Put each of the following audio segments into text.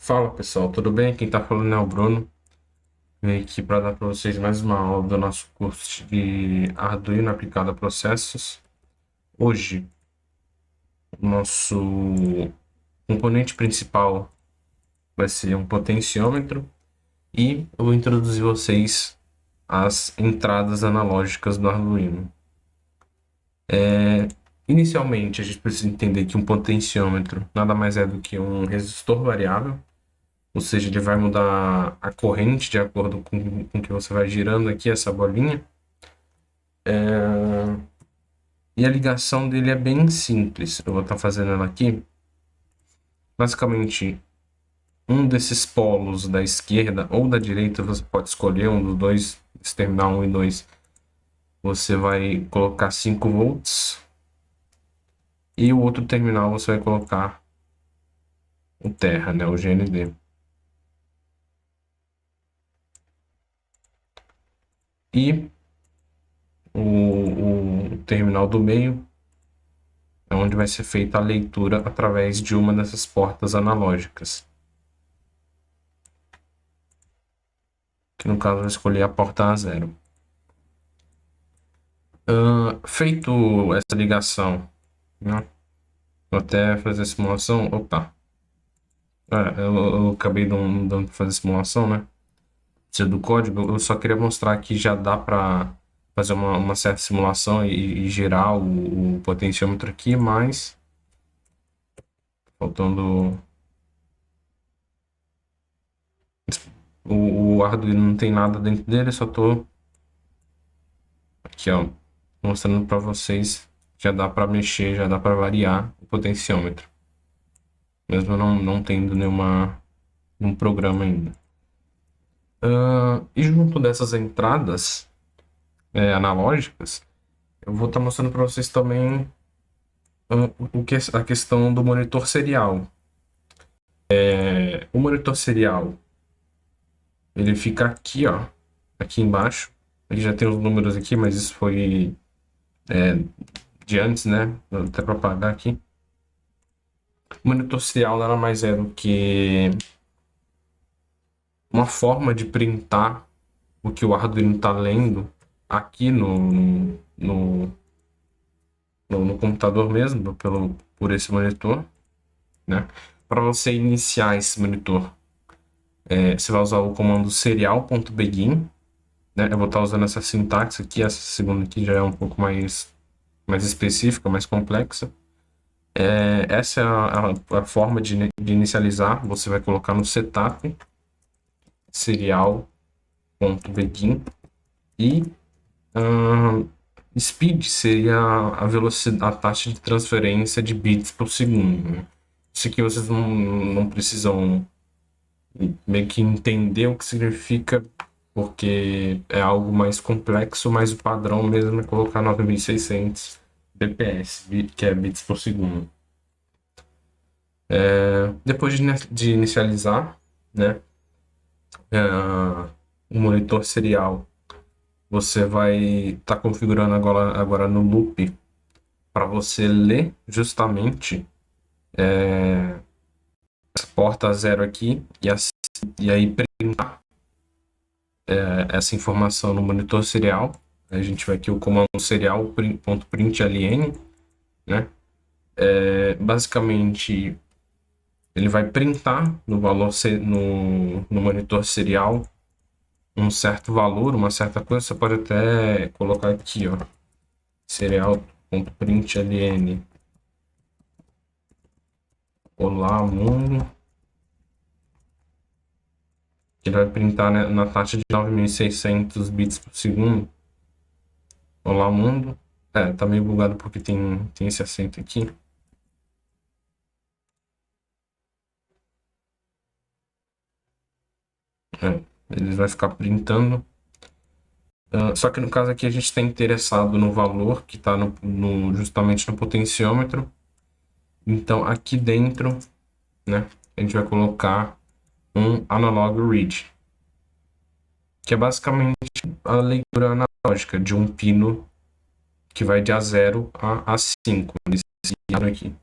Fala pessoal, tudo bem? Quem tá falando é o Bruno. Vim aqui para dar para vocês mais uma aula do nosso curso de Arduino aplicado a processos. Hoje, o nosso componente principal vai ser um potenciômetro e eu vou introduzir vocês às entradas analógicas do Arduino. Inicialmente, a gente precisa entender que um potenciômetro nada mais é do que um resistor variável. Ou seja, ele vai mudar a corrente de acordo com que você vai girando aqui essa bolinha. E a ligação dele é bem simples. Eu vou estar fazendo ela aqui. Basicamente, um desses polos da esquerda ou da direita, você pode escolher um dos dois, esse terminal 1 e 2. Você vai colocar 5 volts. E o outro terminal você vai colocar o Terra, né, o GND. E o terminal do meio é onde vai ser feita a leitura através de uma dessas portas analógicas. Que no caso eu vou escolher a porta A0. Feito essa ligação, né? Vou até fazer a simulação. Opa! Eu acabei não dando para fazer a simulação, né? Precisa do código. Eu só queria mostrar que já dá para fazer uma certa simulação e gerar o potenciômetro aqui, mas faltando. O Arduino não tem nada dentro dele, só tô aqui, ó, mostrando para vocês. Já dá para mexer, já dá para variar o potenciômetro, mesmo não tendo nenhum programa ainda. E junto dessas entradas analógicas, eu vou estar mostrando para vocês também a questão do monitor serial. O monitor serial, ele fica aqui, ó, aqui embaixo. Ele já tem os números aqui, mas isso foi de antes, né? Vou até para apagar aqui. O monitor serial nada mais é do que uma forma de printar o que o Arduino está lendo aqui no computador mesmo, por esse monitor, né? Para você iniciar esse monitor, você vai usar o comando serial.begin, né? Eu vou estar usando essa sintaxe aqui, essa segunda aqui já é um pouco mais específica, mais complexa. Essa é a forma de inicializar. Você vai colocar no setup serial.begin e speed seria a velocidade, a taxa de transferência de bits por segundo, né? Isso aqui vocês não precisam meio que entender o que significa, porque é algo mais complexo, mas o padrão mesmo é colocar 9600 bps, que é bits por segundo. Depois de inicializar, né, o monitor serial, você vai estar configurando agora no loop para você ler justamente essa porta 0 aqui e aí printar essa informação no monitor serial. A gente vai aqui o comando serial.println, né? Basicamente, ele vai printar no valor no monitor serial um certo valor, uma certa coisa. Você pode até colocar aqui, ó, serial.println. Olá, mundo. Ele vai printar, né, na taxa de 9600 bits por segundo. Olá, mundo. Tá meio bugado porque tem esse acento aqui. Ele vai ficar printando. Só que no caso aqui a gente está interessado no valor que está justamente no potenciômetro. Então aqui dentro, né, a gente vai colocar um analog read, que é basicamente a leitura analógica de um pino que vai de A0 a A5, nesse aqui,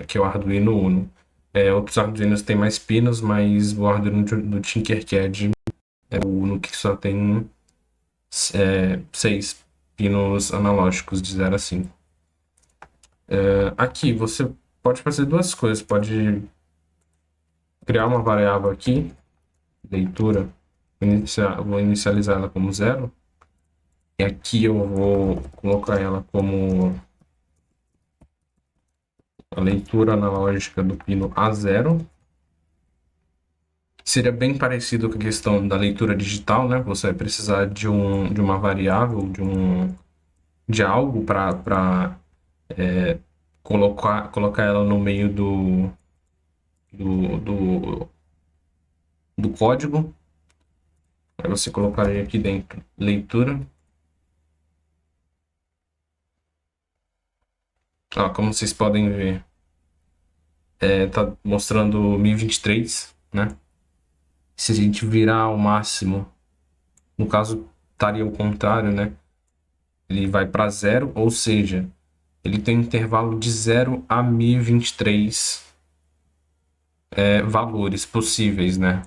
que é o Arduino Uno. Outros Arduinos têm mais pinos, mas o Arduino do Tinkercad é o único que só tem 6 pinos analógicos de 0 a 5. Aqui você pode fazer duas coisas. Pode criar uma variável aqui, leitura, vou inicializar ela como 0. E aqui eu vou colocar ela como a leitura analógica do pino A0. Seria bem parecido com a questão da leitura digital, né? Você vai precisar de uma variável, de algo para colocar ela no meio do código. Aí você colocaria aqui dentro leitura. Como vocês podem ver, tá mostrando 1023, né? Se a gente virar ao máximo, no caso estaria o contrário, né? Ele vai para 0, ou seja, ele tem um intervalo de 0 a 1023 valores possíveis, né?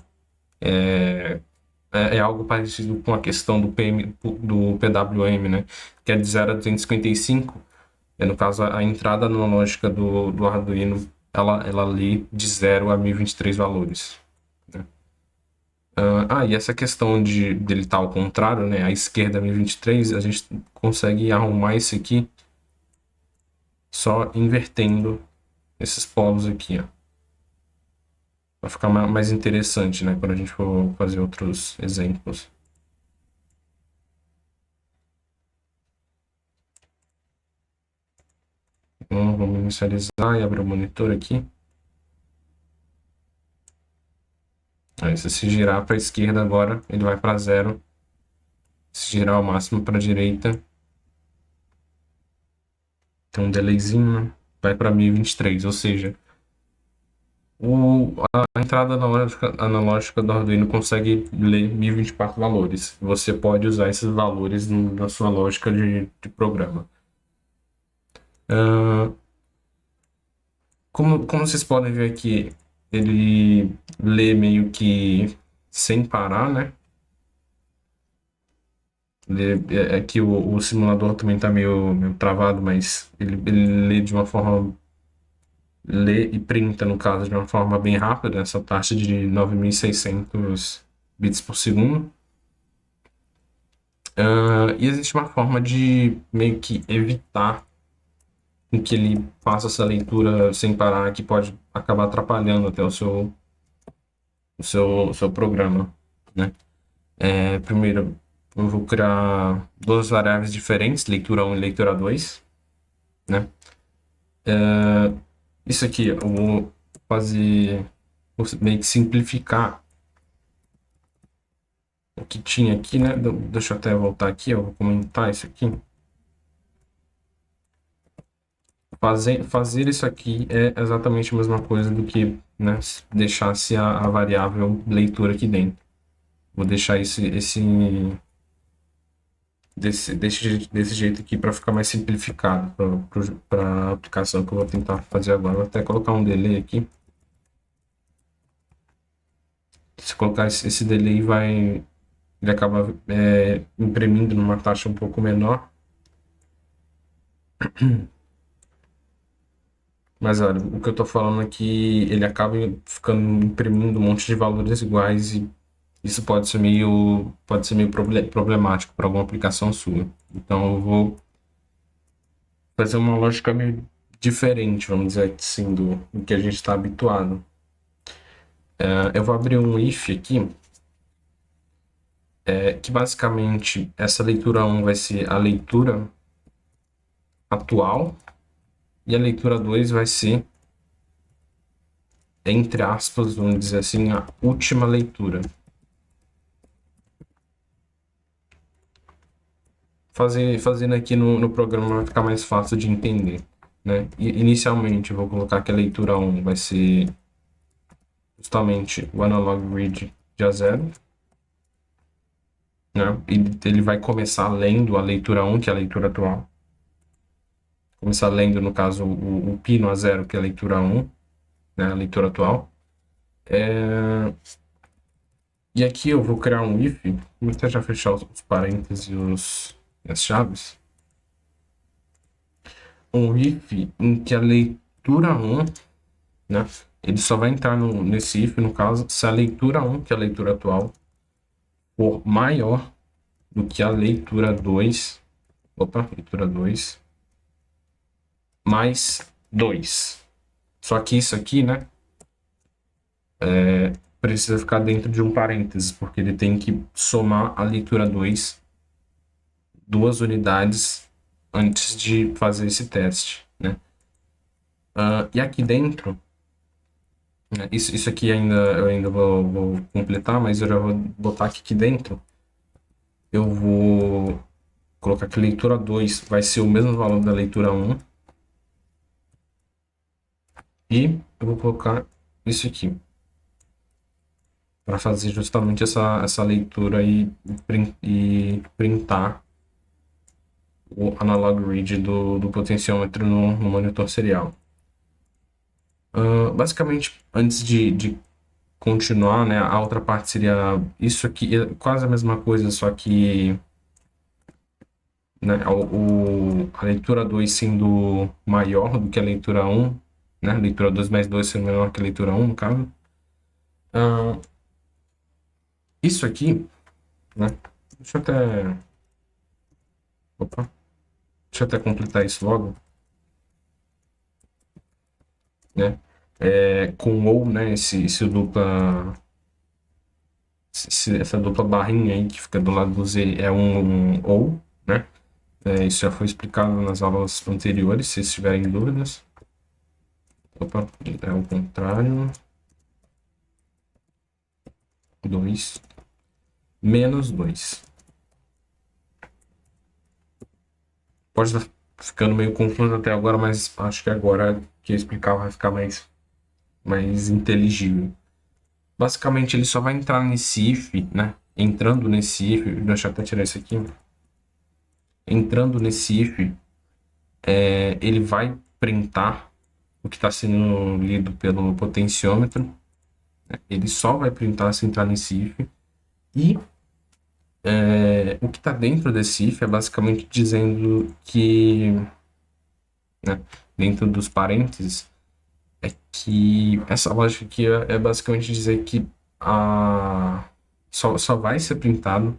É algo parecido com a questão do PWM, né? Que é de 0 a 255. No caso, a entrada analógica do Arduino, ela lê de 0 a 1023 valores. Né? E essa questão dele estar ao contrário, né? À esquerda 1023, a gente consegue arrumar isso aqui só invertendo esses polos aqui, ó. Vai ficar mais interessante, né? Quando a gente for fazer outros exemplos. Então, vamos inicializar e abrir o monitor aqui. Aí, se girar para a esquerda agora, ele vai para 0. Se girar ao máximo para a direita, tem um delayzinho, né? Vai para 1023, ou seja, a entrada analógica do Arduino consegue ler 1024 valores. Você pode usar esses valores na sua lógica de programa. Como vocês podem ver aqui, ele lê meio que sem parar, né? Aqui o simulador também está meio travado, mas ele lê de uma forma... Lê e printa, no caso, de uma forma bem rápida, essa taxa de 9.600 bits por segundo. E existe uma forma de meio que evitar que ele faça essa leitura sem parar, que pode acabar atrapalhando até o seu programa, né? Primeiro, eu vou criar duas variáveis diferentes, leitura 1 e leitura 2, né? Isso aqui eu vou meio que simplificar o que tinha aqui, né? Deixa eu até voltar aqui, eu vou comentar isso aqui. Fazer isso aqui é exatamente a mesma coisa do que, né, deixasse a variável leitura aqui dentro. Vou deixar desse jeito aqui para ficar mais simplificado para a aplicação que eu vou tentar fazer agora. Vou até colocar um delay aqui. Se colocar esse delay, ele acaba imprimindo numa taxa um pouco menor. Mas olha, o que eu estou falando aqui, ele acaba ficando imprimindo um monte de valores iguais e isso pode ser meio problemático para alguma aplicação sua. Então eu vou fazer uma lógica meio diferente, vamos dizer assim, do que a gente está habituado. Eu vou abrir um if aqui, que basicamente essa leitura 1 vai ser a leitura atual e a leitura 2 vai ser, entre aspas, vamos dizer assim, a última leitura. Fazendo aqui no programa vai ficar mais fácil de entender, né? Inicialmente eu vou colocar que a leitura 1 vai ser justamente o analog read de A0, né? E ele vai começar lendo a leitura 1, que é a leitura atual. Começar lendo, no caso, o pino A0, que é a leitura 1. né, a leitura atual. E aqui eu vou criar um if, vou até já fechar os parênteses e as chaves. Um if em que a leitura 1, né, ele só vai entrar nesse if, no caso, se a leitura 1, que é a leitura atual, for maior do que a leitura 2, leitura 2, mais 2. Só que isso aqui, né, precisa ficar dentro de um parênteses, porque ele tem que somar a leitura 2 duas unidades antes de fazer esse teste, né? E aqui dentro, né, isso aqui eu ainda vou completar, mas eu já vou botar aqui dentro. Eu vou colocar que a leitura 2 vai ser o mesmo valor da leitura 1. E eu vou colocar isso aqui, para fazer justamente essa leitura e printar o analog read do potenciômetro no monitor serial. Basicamente, antes de continuar, né, a outra parte seria isso aqui, é quase a mesma coisa, só que, né, a leitura 2 sendo maior do que a leitura 1, né, a leitura 2 mais 2 sendo menor que a leitura 1, no caso. Isso aqui, né, deixa eu até... Opa, deixa eu até completar isso logo, né, com ou, né, essa dupla barrinha aí que fica do lado do Z é um ou, né? Isso já foi explicado nas aulas anteriores, se vocês tiverem dúvidas. Opa, é o contrário. 2 menos 2. Pode estar ficando meio confuso até agora, mas acho que agora que eu explicar vai ficar mais inteligível. Basicamente, ele só vai entrar nesse if, né? Entrando nesse if, deixa eu até tirar isso aqui. Entrando nesse if, ele vai printar o que está sendo lido pelo potenciômetro. Ele só vai printar se entrar nesse if. E o que está dentro desse if é basicamente dizendo que, né, dentro dos parênteses, é que essa lógica aqui é basicamente dizer que só vai ser printado,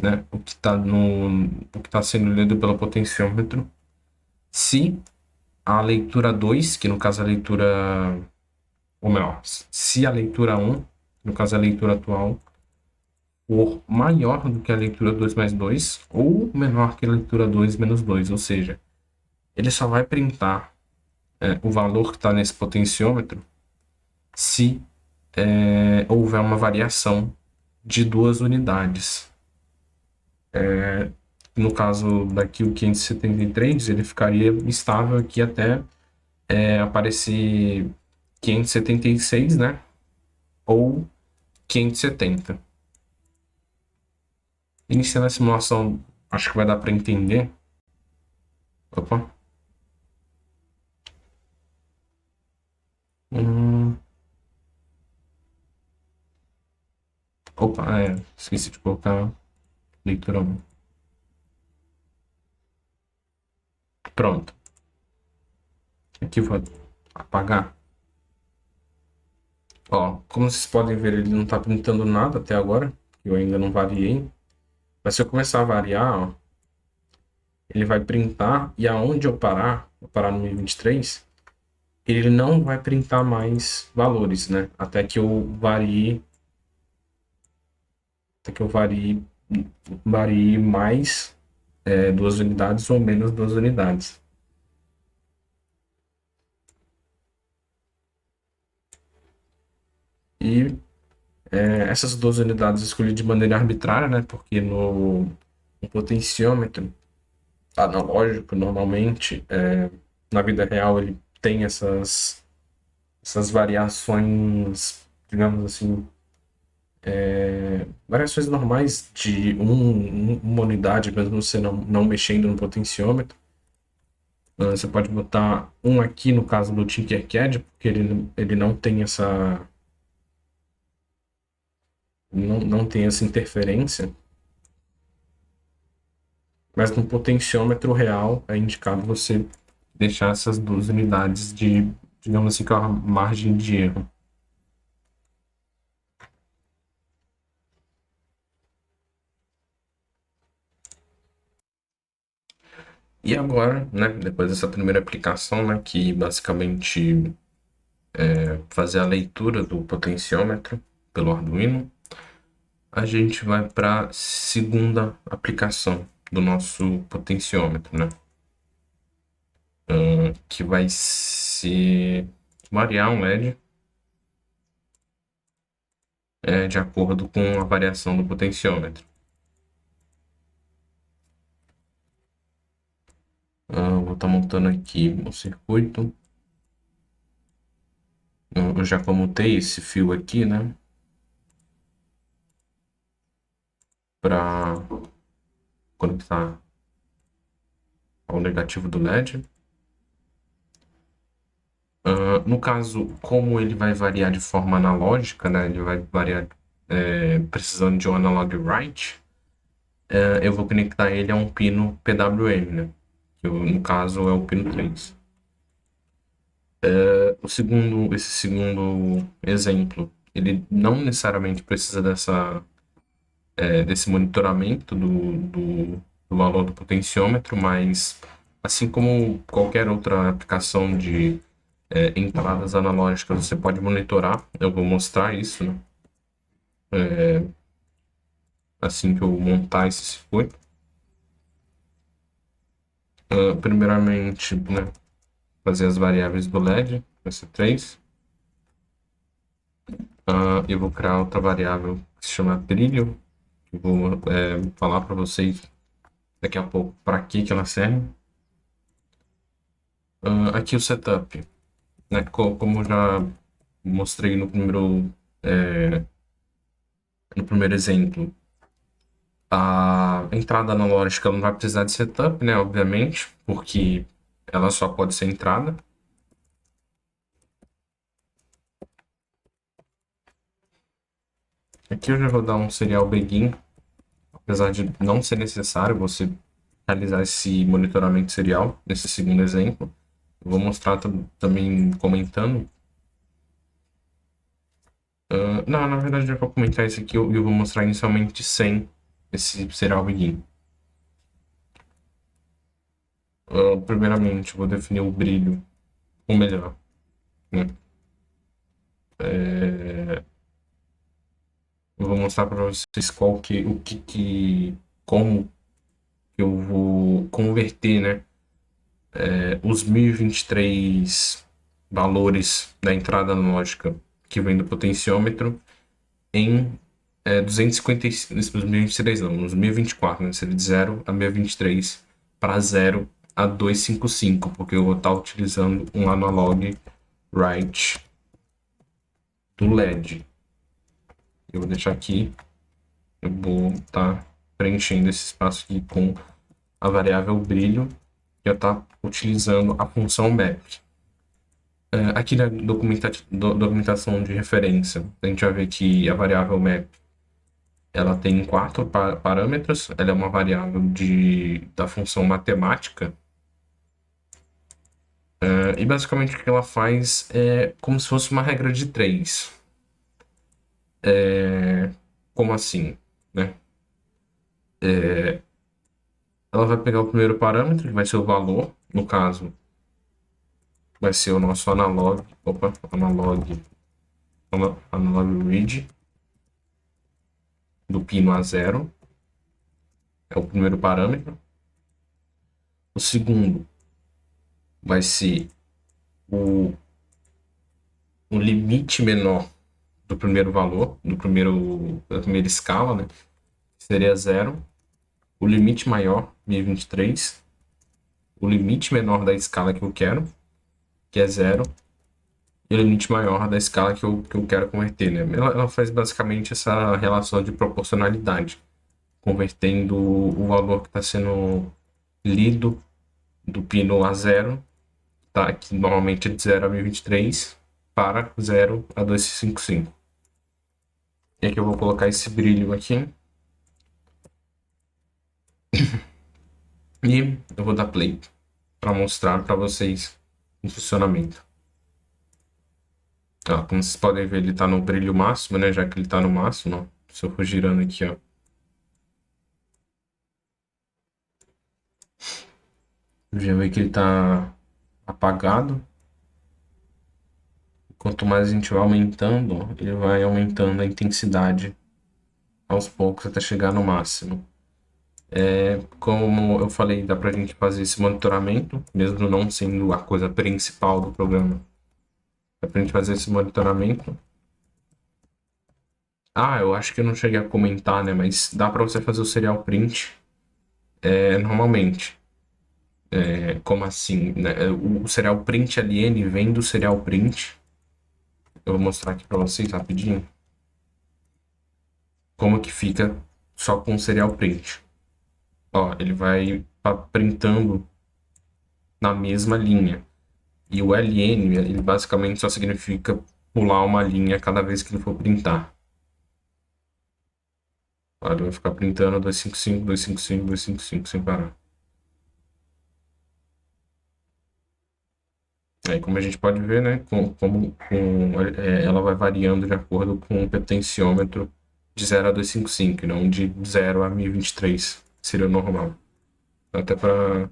né, o que está sendo lido pelo potenciômetro se a leitura 2, que no caso é a leitura, ou melhor, se a leitura 1, no caso é a leitura atual, for maior do que a leitura 2 mais 2 ou menor que a leitura 2 menos 2, ou seja, ele só vai printar o valor que está nesse potenciômetro se houver uma variação de duas unidades. No caso daqui o 573, ele ficaria estável aqui até aparecer 576, né? Ou 570. Iniciando a simulação, acho que vai dar para entender. Opa. Opa, esqueci de colocar leitura 1. Pronto. Aqui vou apagar. Ó, como vocês podem ver, ele não está printando nada até agora. Eu ainda não variei. Mas se eu começar a variar, ó, ele vai printar e aonde eu parar no 1023, ele não vai printar mais valores, né? Até que eu varie mais duas unidades ou menos duas unidades. E essas duas unidades eu escolhi de maneira arbitrária, né? Porque no potenciômetro analógico, normalmente, na vida real, ele tem essas variações, digamos assim, variações normais de uma unidade, mesmo você não mexendo no potenciômetro. Você pode botar um aqui no caso do Tinkercad, porque ele não tem essa. Não tem essa interferência. Mas no potenciômetro real é indicado você deixar essas 2 unidades de, digamos assim, com a margem de erro. E agora, né, depois dessa primeira aplicação, né, que basicamente é fazer a leitura do potenciômetro pelo Arduino, a gente vai para a segunda aplicação do nosso potenciômetro, né? Que vai ser variar um LED de acordo com a variação do potenciômetro. Vou estar montando aqui o circuito. Eu já comutei esse fio aqui, né? Para conectar ao negativo do LED. No caso, como ele vai variar de forma analógica, né? Ele vai variar precisando de um analog write. Eu vou conectar ele a um pino PWM, né? Que no caso é o pino 3. Esse segundo exemplo, ele não necessariamente precisa desse monitoramento do valor do potenciômetro, mas assim como qualquer outra aplicação de entradas analógicas, você pode monitorar. Eu vou mostrar isso, né? Assim que eu montar esse circuito. Primeiramente, né, fazer as variáveis do LED, vai ser 3. Eu vou criar outra variável que se chama brilho, que eu vou falar para vocês daqui a pouco para que ela serve. Aqui o setup, né, como eu já mostrei no primeiro exemplo, a entrada analógica não vai precisar de setup, né, obviamente, porque ela só pode ser entrada. Aqui eu já vou dar um serial begin, apesar de não ser necessário você realizar esse monitoramento serial nesse segundo exemplo. Eu vou mostrar também comentando. Não, na verdade, já para comentar isso aqui, eu vou mostrar inicialmente sem esse serial begin. Primeiramente, eu vou definir o brilho, ou melhor, né? Eu vou mostrar para vocês como eu vou converter, né, os 1023 valores da entrada analógica que vem do potenciômetro em 256, os 1023 não, os 1024, né, seria de 0 a 1023 para 0 a 255, porque eu vou estar utilizando um analog write do LED. Eu vou deixar aqui, eu vou estar preenchendo esse espaço aqui com a variável brilho, que eu estar utilizando a função map. Aqui na documentação de referência, a gente vai ver que a variável map ela tem 4 parâmetros, ela é uma variável da função matemática. E basicamente o que ela faz é como se fosse uma regra de 3. Como assim, né? Ela vai pegar o primeiro parâmetro, que vai ser o valor, no caso, vai ser o nosso analog read do pino A0, é o primeiro parâmetro. O segundo vai ser o limite menor do primeiro valor, da primeira escala, né? Seria 0. O limite maior, 1023. O limite menor da escala que eu quero, que é 0. E o limite maior da escala que eu quero converter, né? Ela faz basicamente essa relação de proporcionalidade, convertendo o valor que está sendo lido do pino a 0, tá? Que normalmente é de 0 a 1023, para 0 a 255. E aqui eu vou colocar esse brilho aqui. E eu vou dar play para mostrar para vocês o funcionamento. Ó, como vocês podem ver, ele está no brilho máximo, né? Já que ele está no máximo, ó. Se eu for girando aqui, ó. Já vê que ele está apagado. Quanto mais a gente vai aumentando, ó, ele vai aumentando a intensidade aos poucos até chegar no máximo. Como eu falei, dá pra gente fazer esse monitoramento, mesmo não sendo a coisa principal do programa. Dá pra gente fazer esse monitoramento. Ah, eu acho que eu não cheguei a comentar, né? Mas dá pra você fazer o serial print normalmente. Como assim, né? O serial print LN vem do serial print. Eu vou mostrar aqui pra vocês rapidinho como que fica só com o serial print. Ó, ele vai printando na mesma linha. E o LN, ele basicamente só significa pular uma linha cada vez que ele for printar. Ó, ele vai ficar printando 255, 255, 255 sem parar. Aí, como a gente pode ver, né, ela vai variando de acordo com o potenciômetro de 0 a 255, não de 0 a 1023, seria o normal. Até para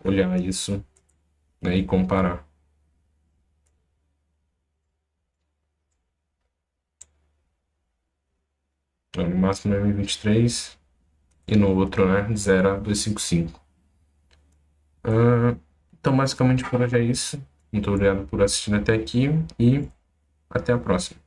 olhar isso, né, e comparar. Então, no máximo é 1023 e no outro, né, 0 a 255. Então, basicamente por hoje é isso. Muito obrigado por assistir até aqui e até a próxima.